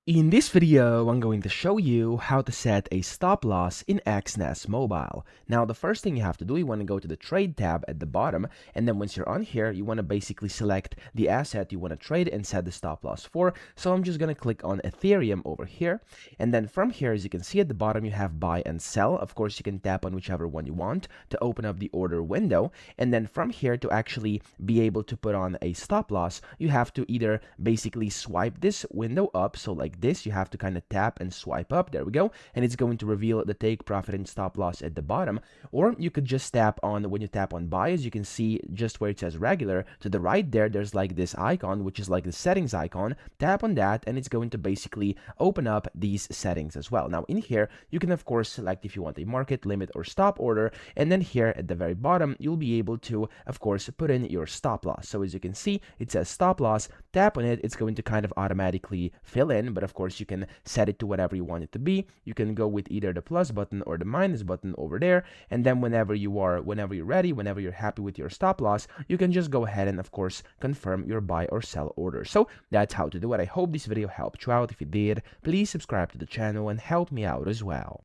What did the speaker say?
In this video, I'm going to show you how to set a stop loss in Exness Mobile. Now, the first thing you have to do, you want to go to the Trade tab at the bottom, and then once you're on here, you want to basically select the asset you want to trade and set the stop loss for. So I'm just going to click on Ethereum over here, and then from here, as you can see at the bottom, you have buy and sell. Of course, you can tap on whichever one you want to open up the order window, and then from here, to actually be able to put on a stop loss, you have to either basically swipe this window up, so like this, you have to kind of tap and swipe up. There we go, and it's going to reveal the take profit and stop loss at the bottom. Or you could just tap on, when you tap on buy, as you can see just where it says regular, to the right there's like this icon, which is like the settings icon. Tap on that and it's going to basically open up these settings as well. Now in here, you can of course select if you want a market, limit, or stop order, and then here at the very bottom, you'll be able to of course put in your stop loss. So as you can see, it says stop loss. Tap on it, it's going to kind of automatically fill in, but of course you can set it to whatever you want it to be. You can go with either the plus button or the minus button over there, and then whenever you're ready, whenever you're happy with your stop loss, you can just go ahead and of course confirm your buy or sell order. So that's how to do it. I hope this video helped you out. If it did, please subscribe to the channel and help me out as well.